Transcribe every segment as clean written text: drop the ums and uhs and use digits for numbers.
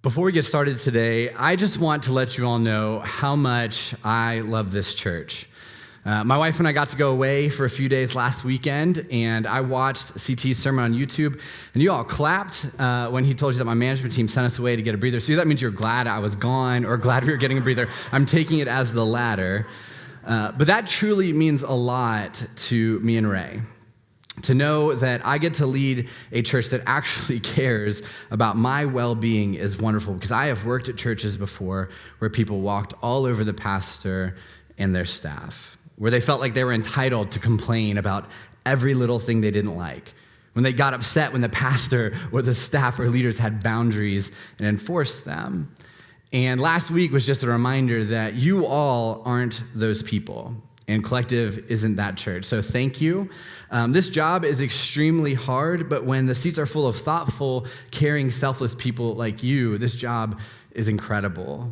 Before we get started today, I just want to let you all know how much I love this church. My wife and I got to go away for a few days last weekend, and I watched CT's sermon on YouTube, and you all clapped when he told you that my management team sent us away to get a breather. So that means you're glad I was gone or glad we were getting a breather. I'm taking it as the latter. But that truly means a lot to me and Ray. To know that I get to lead a church that actually cares about my well-being is wonderful, because I have worked at churches before where people walked all over the pastor and their staff, where they felt like they were entitled to complain about every little thing they didn't like, when they got upset when the pastor or the staff or leaders had boundaries and enforced them. And last week was just a reminder that you all aren't those people. And Collective isn't that church. So thank you. This job is extremely hard, but when the seats are full of thoughtful, caring, selfless people like you, this job is incredible.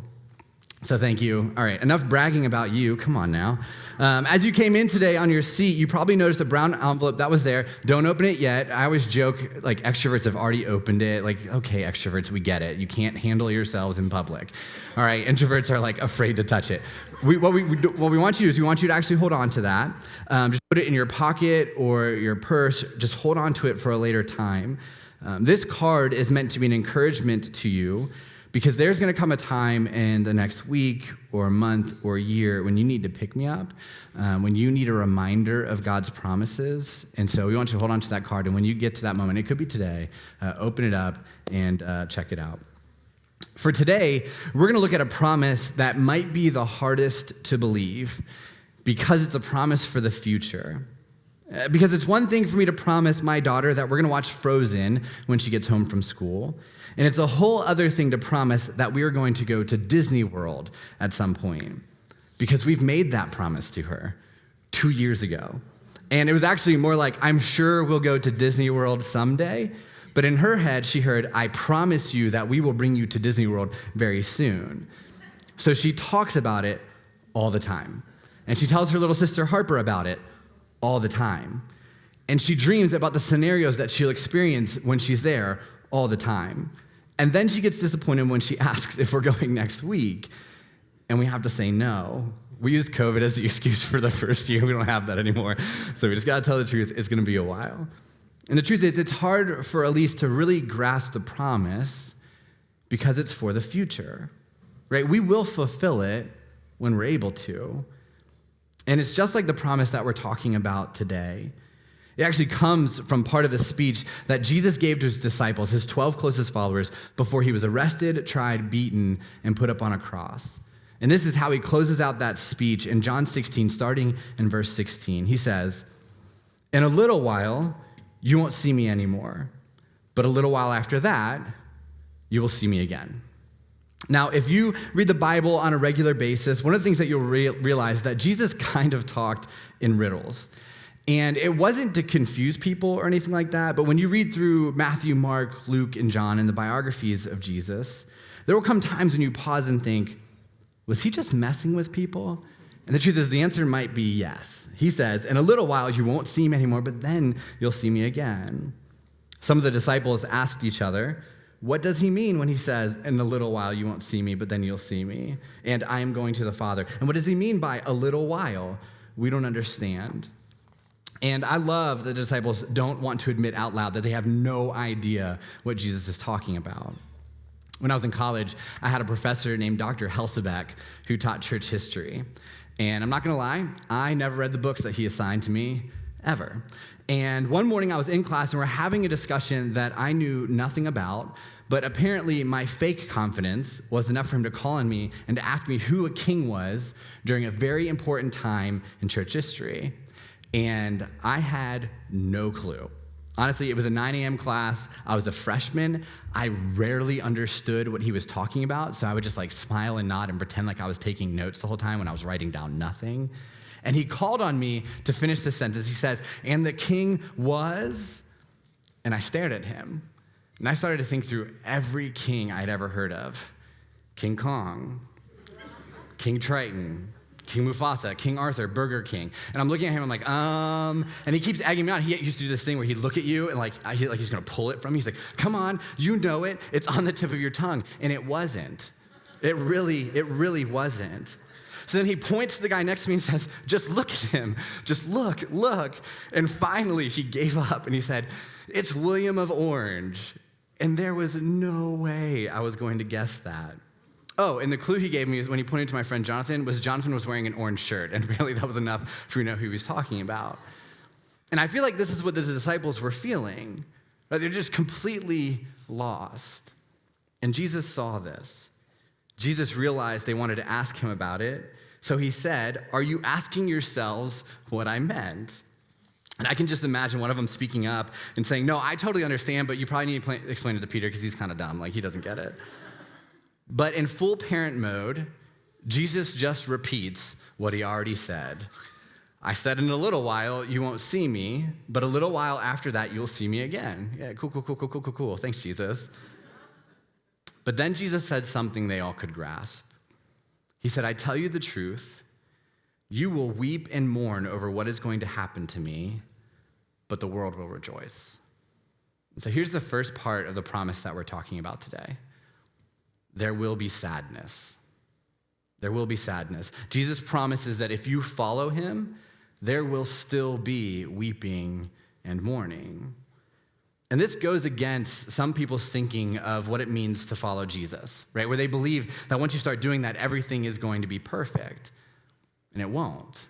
So thank you. All right, enough bragging about you. Come on now. As you came in today on your seat, you probably noticed a brown envelope that was there. Don't open it yet. I always joke, like, extroverts have already opened it. Like, okay, extroverts, we get it. You can't handle yourselves in public. All right, introverts are, like, afraid to touch it. What we want you to do is we want you to actually hold on to that. Just put it in your pocket or your purse. Just hold on to it for a later time. This card is meant to be an encouragement to you, because there's going to come a time in the next week or month or year when you need to pick me up, when you need a reminder of God's promises. And so we want you to hold on to that card. And when you get to that moment, it could be today, open it up and check it out. For today, we're going to look at a promise that might be the hardest to believe, because it's a promise for the future. Because it's one thing for me to promise my daughter that we're going to watch Frozen when she gets home from school. And it's a whole other thing to promise that we are going to go to Disney World at some point, because we've made that promise to her 2 years ago. And it was actually more like, I'm sure we'll go to Disney World someday. But in her head, she heard, I promise you that we will bring you to Disney World very soon. So she talks about it all the time. And she tells her little sister Harper about it all the time. And she dreams about the scenarios that she'll experience when she's there all the time. And then she gets disappointed when she asks if we're going next week, and we have to say no. We used COVID as the excuse for the first year. We don't have that anymore. So we just got to tell the truth. It's going to be a while. And the truth is, it's hard for Elise to really grasp the promise because it's for the future, right? We will fulfill it when we're able to. And it's just like the promise that we're talking about today. It actually comes from part of the speech that Jesus gave to his disciples, his 12 closest followers, before he was arrested, tried, beaten, and put up on a cross. And this is how he closes out that speech in John 16, starting in verse 16. He says, "In a little while, you won't see me anymore, but a little while after that, you will see me again." Now, if you read the Bible on a regular basis, one of the things that you'll realize is that Jesus kind of talked in riddles. And it wasn't to confuse people or anything like that, but when you read through Matthew, Mark, Luke, and John and the biographies of Jesus, there will come times when you pause and think, was he just messing with people? And the truth is, the answer might be yes. He says, in a little while you won't see me anymore, but then you'll see me again. Some of the disciples asked each other, what does he mean when he says, in a little while you won't see me, but then you'll see me, and I am going to the Father? And what does he mean by a little while? We don't understand. And I love that the disciples don't want to admit out loud that they have no idea what Jesus is talking about. When I was in college, I had a professor named Dr. Helsebeck who taught church history. And I'm not going to lie, I never read the books that he assigned to me, ever. And one morning I was in class and we're having a discussion that I knew nothing about, but apparently my fake confidence was enough for him to call on me and to ask me who a king was during a very important time in church history. And I had no clue. Honestly, it was a 9 a.m. class. I was a freshman. I rarely understood what he was talking about, so I would just like smile and nod and pretend like I was taking notes the whole time when I was writing down nothing. And he called on me to finish the sentence. He says, and the king was, and I stared at him. And I started to think through every king I'd ever heard of. King Kong, King Triton, King Mufasa, King Arthur, Burger King. And I'm looking at him, I'm like, and he keeps egging me on. He used to do this thing where he'd look at you and he's gonna pull it from you. He's like, come on, you know it. It's on the tip of your tongue. And it wasn't. It really wasn't. So then he points to the guy next to me and says, just look at him. Just look. And finally he gave up and he said, it's William of Orange. And there was no way I was going to guess that. Oh, and the clue he gave me is when he pointed to my friend Jonathan was wearing an orange shirt. And really that was enough for me to know who he was talking about. And I feel like this is what the disciples were feeling. Right? They're just completely lost. And Jesus saw this. Jesus realized they wanted to ask him about it. So he said, are you asking yourselves what I meant? And I can just imagine one of them speaking up and saying, no, I totally understand, but you probably need to explain it to Peter because he's kind of dumb. Like, he doesn't get it. But in full parent mode, Jesus just repeats what he already said. I said in a little while, you won't see me, but a little while after that, you'll see me again. Yeah, cool. Thanks, Jesus. But then Jesus said something they all could grasp. He said, I tell you the truth, you will weep and mourn over what is going to happen to me, but the world will rejoice. And so here's the first part of the promise that we're talking about today. There will be sadness. There will be sadness. Jesus promises that if you follow him, there will still be weeping and mourning. And this goes against some people's thinking of what it means to follow Jesus, right? Where they believe that once you start doing that, everything is going to be perfect. And it won't.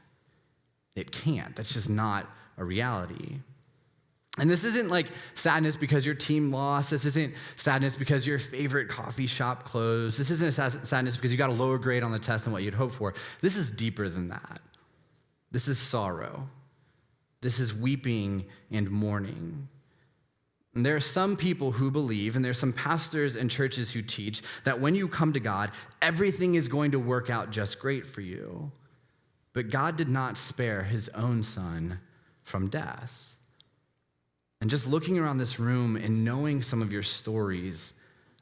It can't. That's just not a reality. And this isn't like sadness because your team lost. This isn't sadness because your favorite coffee shop closed. This isn't sadness because you got a lower grade on the test than what you'd hoped for. This is deeper than that. This is sorrow. This is weeping and mourning. And there are some people who believe, and there's some pastors and churches who teach that when you come to God, everything is going to work out just great for you. But God did not spare his own son from death. And just looking around this room and knowing some of your stories,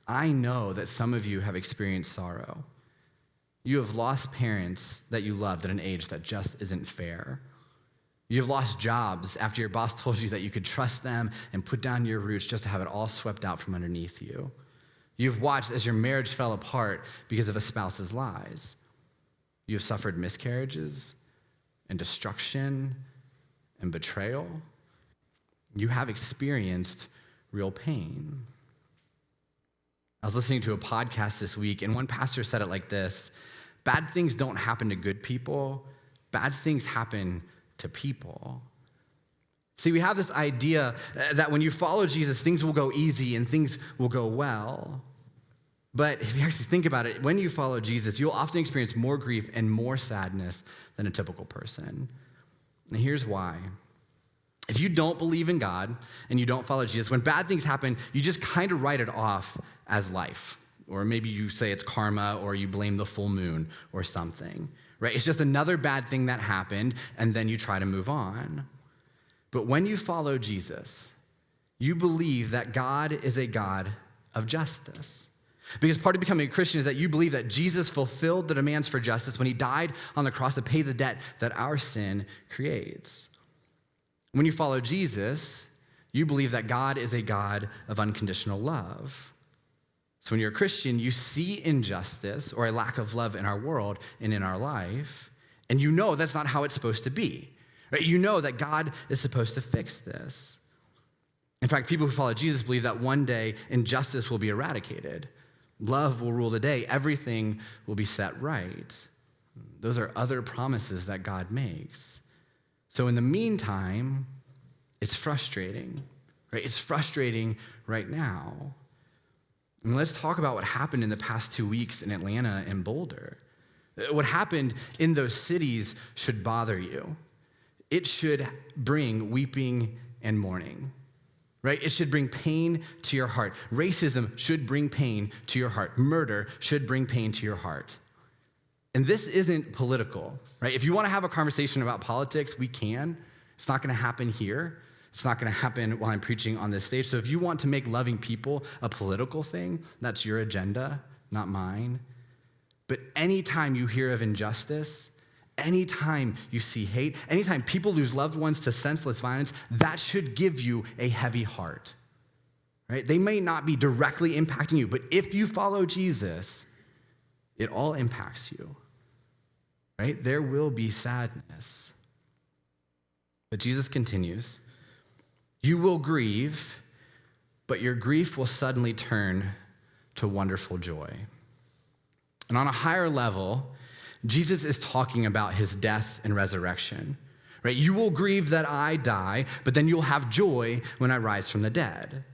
I know that some of you have experienced sorrow. You have lost parents that you loved at an age that just isn't fair. You've lost jobs after your boss told you that you could trust them and put down your roots just to have it all swept out from underneath you. You've watched as your marriage fell apart because of a spouse's lies. You've suffered miscarriages and destruction and betrayal. You have experienced real pain. I was listening to a podcast this week, and one pastor said it like this: bad things don't happen to good people, bad things happen to people. See, we have this idea that when you follow Jesus, things will go easy and things will go well. But if you actually think about it, when you follow Jesus, you'll often experience more grief and more sadness than a typical person. And here's why. If you don't believe in God and you don't follow Jesus, when bad things happen, you just kind of write it off as life. Or maybe you say it's karma, or you blame the full moon or something. Right? It's just another bad thing that happened, and then you try to move on. But when you follow Jesus, you believe that God is a God of justice. Because part of becoming a Christian is that you believe that Jesus fulfilled the demands for justice when he died on the cross to pay the debt that our sin creates. When you follow Jesus, you believe that God is a God of unconditional love. So when you're a Christian, you see injustice or a lack of love in our world and in our life, and you know that's not how it's supposed to be. Right? You know that God is supposed to fix this. In fact, people who follow Jesus believe that one day injustice will be eradicated. Love will rule the day. Everything will be set right. Those are other promises that God makes. So in the meantime, it's frustrating. Right? It's frustrating right now. And let's talk about what happened in the past 2 weeks in Atlanta and Boulder. What happened in those cities should bother you. It should bring weeping and mourning, right? It should bring pain to your heart. Racism should bring pain to your heart. Murder should bring pain to your heart. And this isn't political, right? If you want to have a conversation about politics, we can. It's not going to happen here. It's not going to happen while I'm preaching on this stage. So if you want to make loving people a political thing, that's your agenda, not mine. But anytime you hear of injustice, anytime you see hate, anytime people lose loved ones to senseless violence, that should give you a heavy heart, right? They may not be directly impacting you, but if you follow Jesus, it all impacts you, right? There will be sadness. But Jesus continues, you will grieve, but your grief will suddenly turn to wonderful joy. And on a higher level, Jesus is talking about his death and resurrection, right? You will grieve that I die, but then you'll have joy when I rise from the dead.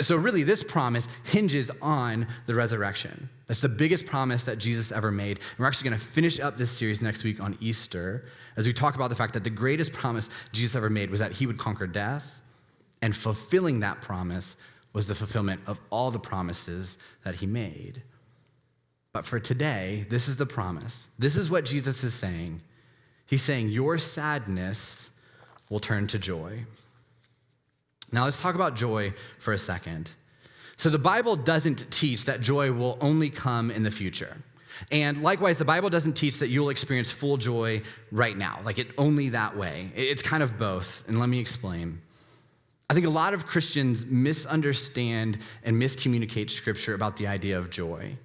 So really, this promise hinges on the resurrection. That's the biggest promise that Jesus ever made. And we're actually going to finish up this series next week on Easter as we talk about the fact that the greatest promise Jesus ever made was that he would conquer death, and fulfilling that promise was the fulfillment of all the promises that he made. But for today, this is the promise. This is what Jesus is saying. He's saying, your sadness will turn to joy. Now let's talk about joy for a second. So the Bible doesn't teach that joy will only come in the future. And likewise, the Bible doesn't teach that you'll experience full joy right now, like it only that way. It's kind of both, and let me explain. I think a lot of Christians misunderstand and miscommunicate Scripture about the idea of joy.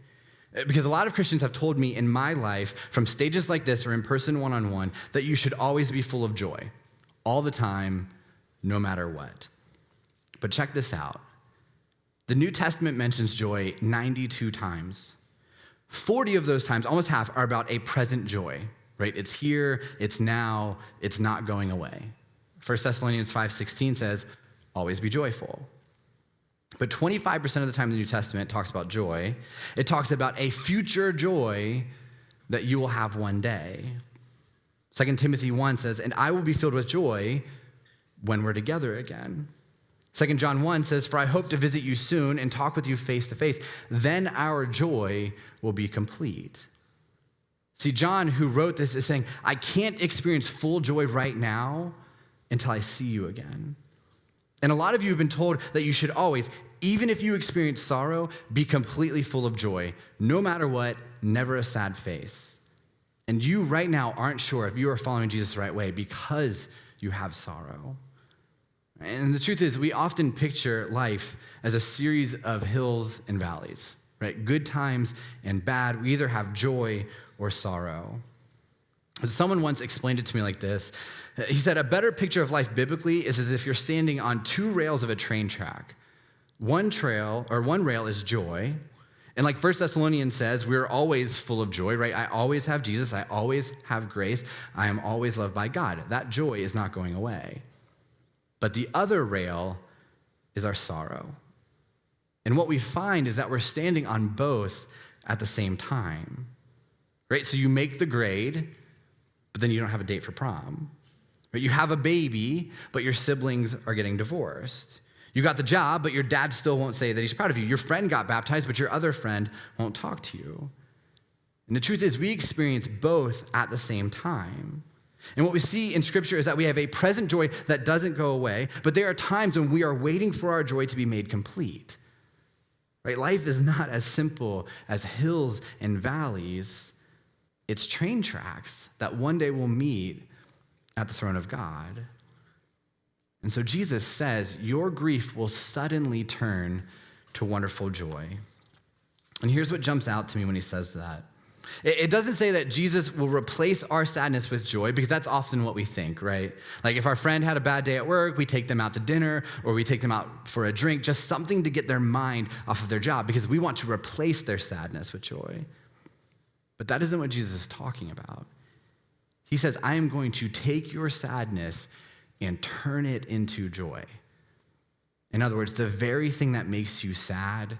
Because a lot of Christians have told me in my life, from stages like this or in person one-on-one, that you should always be full of joy, all the time, no matter what. But check this out. The New Testament mentions joy 92 times. 40 of those times, almost half, are about a present joy, right? It's here, it's now, it's not going away. 1 Thessalonians 5:16 says, always be joyful. But 25% of the time in the New Testament talks about joy. It talks about a future joy that you will have one day. 2 Timothy 1 says, and I will be filled with joy when we're together again. 2 John 1 says, for I hope to visit you soon and talk with you face to face. Then our joy will be complete. See, John, who wrote this, is saying, I can't experience full joy right now until I see you again. And a lot of you have been told that you should always, even if you experience sorrow, be completely full of joy, no matter what, never a sad face. And you right now aren't sure if you are following Jesus the right way because you have sorrow. And the truth is, we often picture life as a series of hills and valleys, right? Good times and bad. We either have joy or sorrow. Someone once explained it to me like this. He said, a better picture of life biblically is as if you're standing on two rails of a train track. One rail is joy. And like 1 Thessalonians says, we're always full of joy, right? I always have Jesus. I always have grace. I am always loved by God. That joy is not going away. But the other rail is our sorrow. And what we find is that we're standing on both at the same time, right? So you make the grade, but then you don't have a date for prom. Right? You have a baby, but your siblings are getting divorced. You got the job, but your dad still won't say that he's proud of you. Your friend got baptized, but your other friend won't talk to you. And the truth is, we experience both at the same time. And what we see in Scripture is that we have a present joy that doesn't go away, but there are times when we are waiting for our joy to be made complete. Right? Life is not as simple as hills and valleys. It's train tracks that one day will meet at the throne of God. And so Jesus says, your grief will suddenly turn to wonderful joy. And here's what jumps out to me when he says that. It doesn't say that Jesus will replace our sadness with joy, because that's often what we think, right? Like if our friend had a bad day at work, we take them out to dinner or we take them out for a drink, just something to get their mind off of their job because we want to replace their sadness with joy. But that isn't what Jesus is talking about. He says, I am going to take your sadness and turn it into joy. In other words, the very thing that makes you sad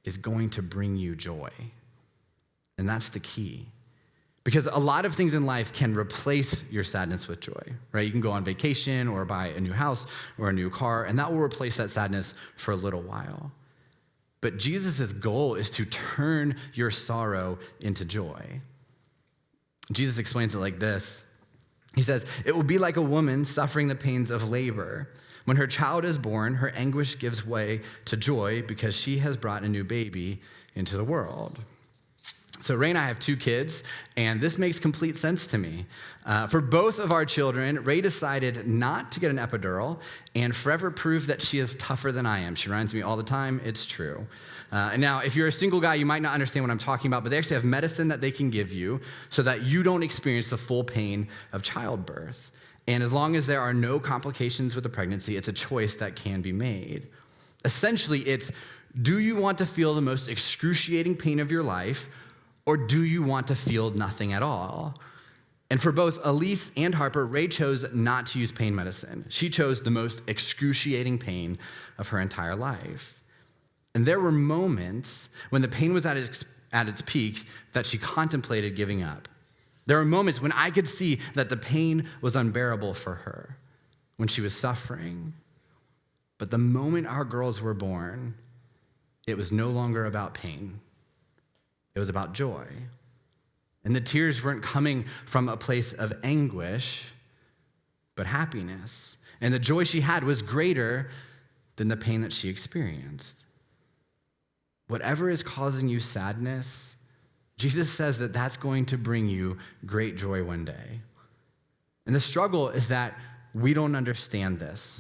is going to bring you joy. And that's the key. Because a lot of things in life can replace your sadness with joy, right? You can go on vacation or buy a new house or a new car, and that will replace that sadness for a little while. But Jesus' goal is to turn your sorrow into joy. Jesus explains it like this. He says, it will be like a woman suffering the pains of labor. When her child is born, her anguish gives way to joy because she has brought a new baby into the world. So Ray and I have 2 kids, and this makes complete sense to me. For both of our children, Ray decided not to get an epidural and forever proved that she is tougher than I am. She reminds me all the time, it's true. And now, if you're a single guy, you might not understand what I'm talking about, but they actually have medicine that they can give you so that you don't experience the full pain of childbirth. And as long as there are no complications with the pregnancy, it's a choice that can be made. Essentially, it's, do you want to feel the most excruciating pain of your life, or do you want to feel nothing at all? And for both Elise and Harper, Ray chose not to use pain medicine. She chose the most excruciating pain of her entire life. And there were moments when the pain was at its peak that she contemplated giving up. There were moments when I could see that the pain was unbearable for her, when she was suffering. But the moment our girls were born, it was no longer about pain. It was about joy. And the tears weren't coming from a place of anguish, but happiness. And the joy she had was greater than the pain that she experienced. Whatever is causing you sadness, Jesus says that that's going to bring you great joy one day. And the struggle is that we don't understand this,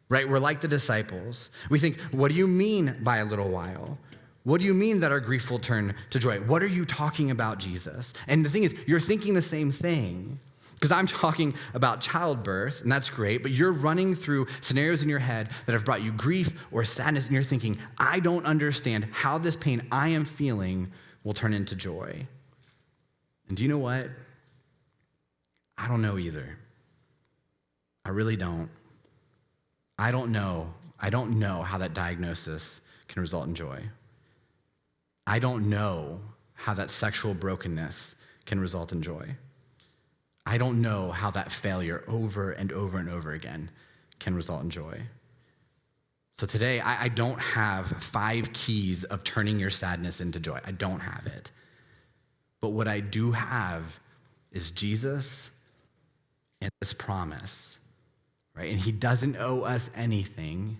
right? We're like the disciples. We think, what do you mean by a little while? What do you mean that our grief will turn to joy? What are you talking about, Jesus? And the thing is, you're thinking the same thing. Because I'm talking about childbirth, and that's great, but you're running through scenarios in your head that have brought you grief or sadness, and you're thinking, I don't understand how this pain I am feeling will turn into joy. And do you know what? I don't know either. I really don't. I don't know how that diagnosis can result in joy. I don't know how that sexual brokenness can result in joy. I don't know how that failure over and over and over again can result in joy. So today, I don't have 5 keys of turning your sadness into joy. I don't have it. But what I do have is Jesus and this promise, right? And he doesn't owe us anything,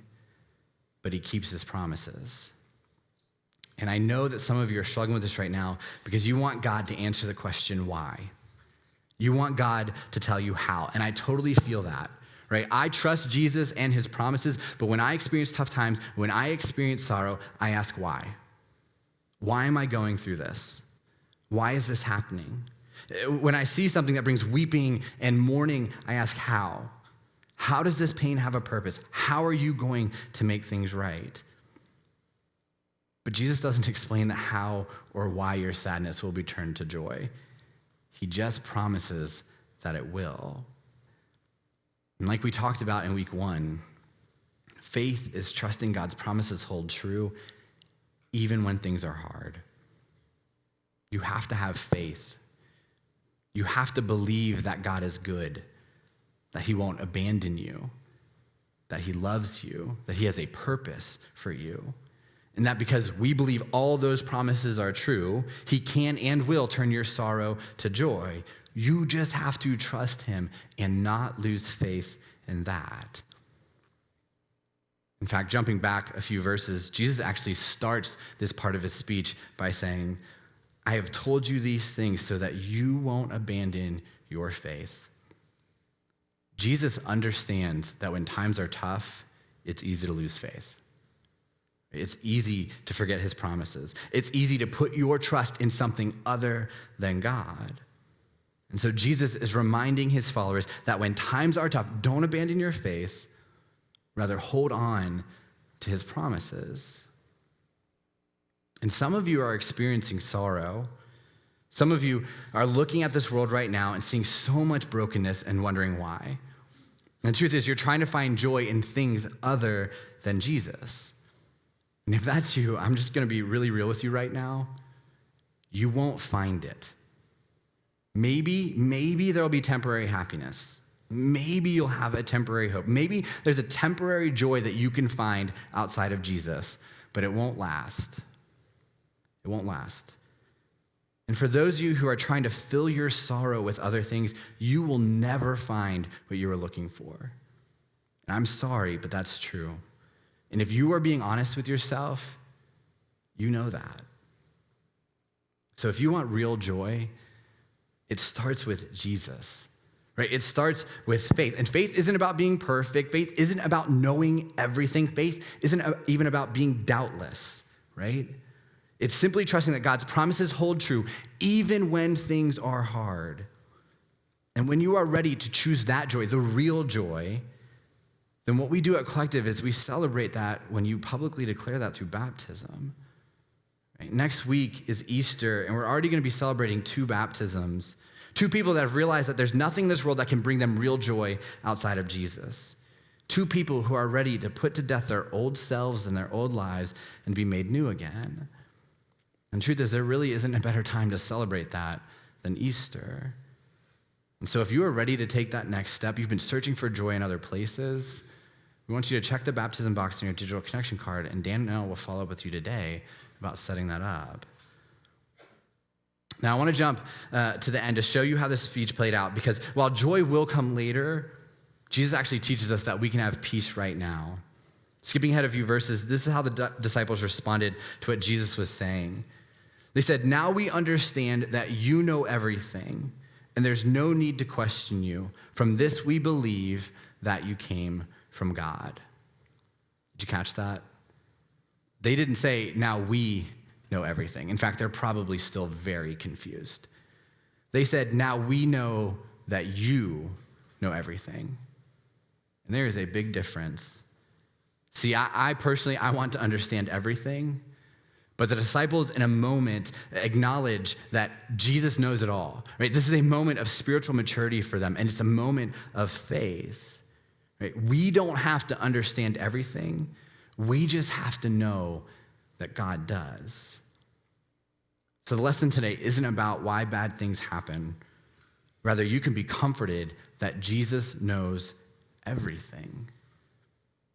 but he keeps his promises. And I know that some of you are struggling with this right now because you want God to answer the question, why? You want God to tell you how. And I totally feel that, right? I trust Jesus and his promises, but when I experience tough times, when I experience sorrow, I ask why. Why am I going through this? Why is this happening? When I see something that brings weeping and mourning, I ask how. How does this pain have a purpose? How are you going to make things right? But Jesus doesn't explain the how or why your sadness will be turned to joy. He just promises that it will. And like we talked about in week 1, faith is trusting God's promises hold true even when things are hard. You have to have faith. You have to believe that God is good, that he won't abandon you, that he loves you, that he has a purpose for you. And that because we believe all those promises are true, he can and will turn your sorrow to joy. You just have to trust him and not lose faith in that. In fact, jumping back a few verses, Jesus actually starts this part of his speech by saying, I have told you these things so that you won't abandon your faith. Jesus understands that when times are tough, it's easy to lose faith. It's easy to forget his promises. It's easy to put your trust in something other than God. And so Jesus is reminding his followers that when times are tough, don't abandon your faith, rather hold on to his promises. And some of you are experiencing sorrow. Some of you are looking at this world right now and seeing so much brokenness and wondering why. And the truth is, you're trying to find joy in things other than Jesus. And if that's you, I'm just going to be really real with you right now. You won't find it. Maybe there'll be temporary happiness. Maybe you'll have a temporary hope. Maybe there's a temporary joy that you can find outside of Jesus, but it won't last. It won't last. And for those of you who are trying to fill your sorrow with other things, you will never find what you were looking for. And I'm sorry, but that's true. And if you are being honest with yourself, you know that. So So if you want real joy, it starts with Jesus, right? It starts with faith. And faith isn't about being perfect. Faith isn't about knowing everything. Faith isn't even about being doubtless, right? It's simply trusting that God's promises hold true even when things are hard. And when you are ready to choose that joy, the real joy, then what we do at Collective is we celebrate that when you publicly declare that through baptism. Right? Next week is Easter, and we're already going to be celebrating 2 baptisms, 2 people that have realized that there's nothing in this world that can bring them real joy outside of Jesus. 2 people who are ready to put to death their old selves and their old lives and be made new again. And the truth is, there really isn't a better time to celebrate that than Easter. And so if you are ready to take that next step, you've been searching for joy in other places, we want you to check the baptism box in your digital connection card, and Dan and I will follow up with you today about setting that up. Now, I want to jump to the end to show you how this speech played out, because while joy will come later, Jesus actually teaches us that we can have peace right now. Skipping ahead a few verses, this is how the disciples responded to what Jesus was saying. They said, "Now we understand that you know everything, and there's no need to question you. From this we believe that you came from God." Did you catch that? They didn't say, "Now we know everything." In fact, they're probably still very confused. They said, "Now we know that you know everything." And there is a big difference. See, I personally want to understand everything, but the disciples in a moment acknowledge that Jesus knows it all, right? This is a moment of spiritual maturity for them, and it's a moment of faith, right? We don't have to understand everything. We just have to know that God does. So the lesson today isn't about why bad things happen. Rather, you can be comforted that Jesus knows everything.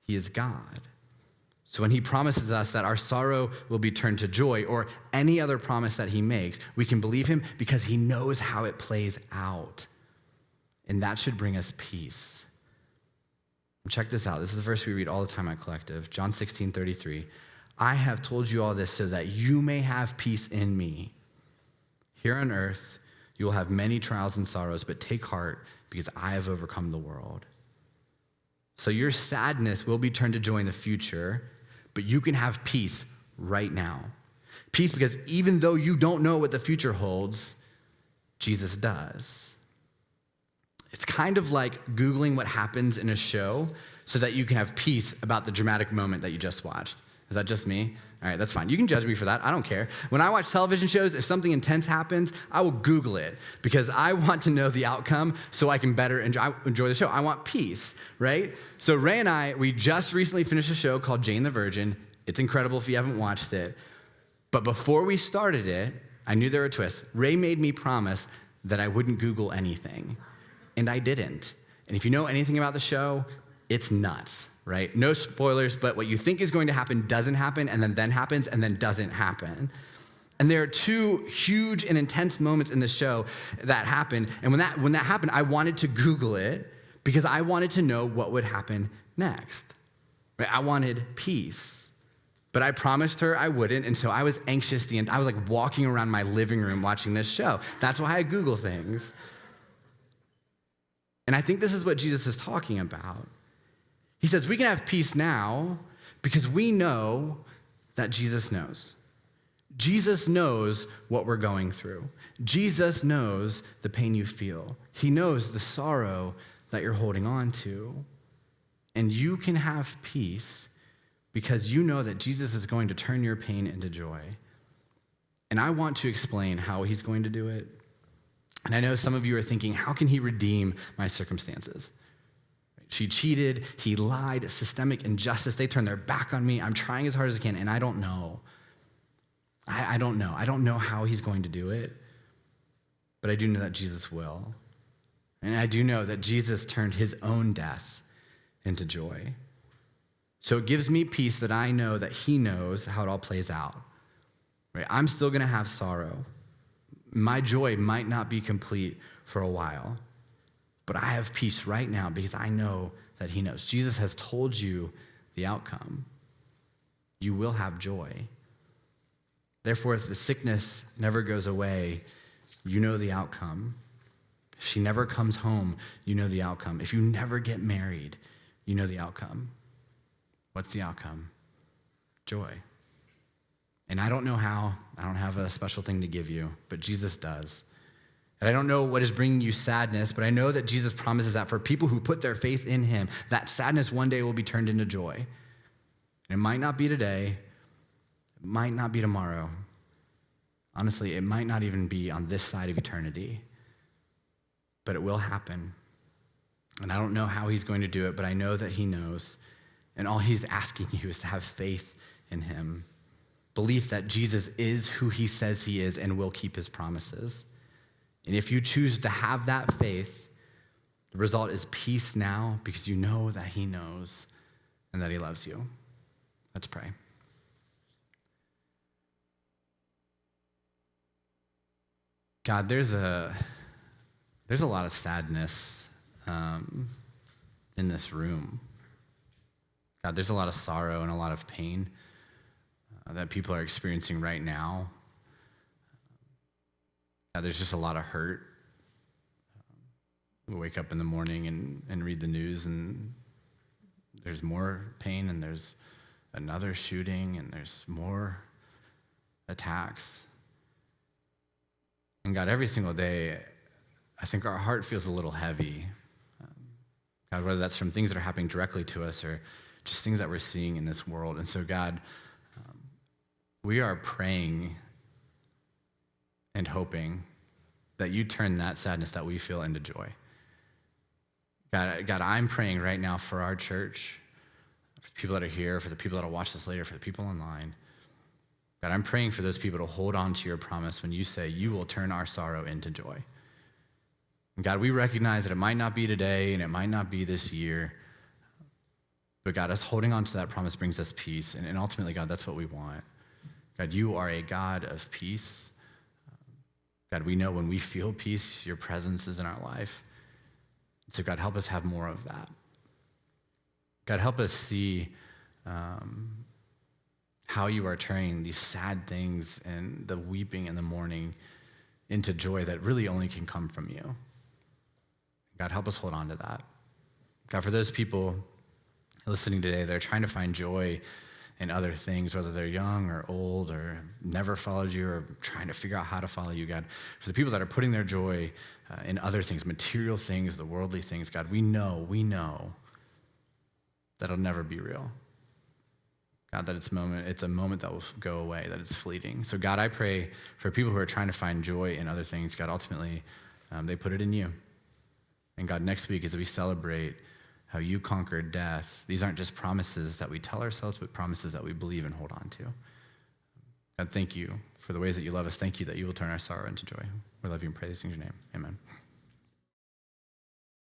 He is God. So when he promises us that our sorrow will be turned to joy, or any other promise that he makes, we can believe him because he knows how it plays out. And that should bring us peace. Check this out. This is the verse we read all the time at Collective. John 16:33. "I have told you all this so that you may have peace in me. Here on earth, you will have many trials and sorrows, but take heart because I have overcome the world." So your sadness will be turned to joy in the future, but you can have peace right now. Peace because even though you don't know what the future holds, Jesus does. It's kind of like Googling what happens in a show so that you can have peace about the dramatic moment that you just watched. Is that just me? All right, that's fine. You can judge me for that. I don't care. When I watch television shows, if something intense happens, I will Google it because I want to know the outcome so I can better enjoy the show. I want peace, right? So Ray and I, we just recently finished a show called Jane the Virgin. It's incredible if you haven't watched it. But before we started it, I knew there were twists. Ray made me promise that I wouldn't Google anything, and I didn't. And if you know anything about the show, it's nuts. Right? No spoilers, but what you think is going to happen doesn't happen, and then happens, and then doesn't happen. And there are 2 huge and intense moments in the show that happen. And when that happened, I wanted to Google it because I wanted to know what would happen next. Right? I wanted peace. But I promised her I wouldn't, and so I was anxious. I was like walking around my living room watching this show. That's why I Google things. And I think this is what Jesus is talking about. He says we can have peace now because we know that Jesus knows. Jesus knows what we're going through. Jesus knows the pain you feel. He knows the sorrow that you're holding on to. And you can have peace because you know that Jesus is going to turn your pain into joy. And I want to explain how he's going to do it. And I know some of you are thinking, how can he redeem my circumstances? She cheated, he lied, systemic injustice. They turned their back on me. I'm trying as hard as I can, and I don't know. I don't know. I don't know how he's going to do it, but I do know that Jesus will. And I do know that Jesus turned his own death into joy. So it gives me peace that I know that he knows how it all plays out. Right? I'm still going to have sorrow. My joy might not be complete for a while. But I have peace right now because I know that he knows. Jesus has told you the outcome. You will have joy. Therefore, if the sickness never goes away, you know the outcome. If she never comes home, you know the outcome. If you never get married, you know the outcome. What's the outcome? Joy. And I don't know how. I don't have a special thing to give you, but Jesus does. And I don't know what is bringing you sadness, but I know that Jesus promises that for people who put their faith in him, that sadness one day will be turned into joy. And it might not be today. It might not be tomorrow. Honestly, it might not even be on this side of eternity. But it will happen. And I don't know how he's going to do it, but I know that he knows. And all he's asking you is to have faith in him. Belief that Jesus is who he says he is and will keep his promises. And if you choose to have that faith, the result is peace now because you know that he knows and that he loves you. Let's pray. God, there's a lot of sadness in this room. God, there's a lot of sorrow and a lot of pain that people are experiencing right now. There's just a lot of hurt. We wake up in the morning and read the news, and there's more pain, and there's another shooting, and there's more attacks. And God, every single day, I think our heart feels a little heavy. God, whether that's from things that are happening directly to us or just things that we're seeing in this world. And so, God, we are praying and hoping that you turn that sadness that we feel into joy. God, I'm praying right now for our church, for the people that are here, for the people that will watch this later, for the people online. God, I'm praying for those people to hold on to your promise when you say you will turn our sorrow into joy. And God, we recognize that it might not be today and it might not be this year, but God, us holding on to that promise brings us peace. And ultimately, God, that's what we want. God, you are a God of peace. God, we know when we feel peace, your presence is in our life. So God, help us have more of that. God, help us see how you are turning these sad things and the weeping in the morning into joy that really only can come from you. God, help us hold on to that. God, for those people listening today, they're trying to find joy in other things, whether they're young or old or never followed you or trying to figure out how to follow you, God. For the people that are putting their joy in other things, material things, the worldly things, God, we know that it'll never be real. God, that it's a moment that will go away, that it's fleeting. So God, I pray for people who are trying to find joy in other things, God, ultimately, they put it in you. And God, next week as we celebrate how you conquered death, these aren't just promises that we tell ourselves, but promises that we believe and hold on to. God, thank you for the ways that you love us. Thank you that you will turn our sorrow into joy. We love you and pray these things in your name. Amen.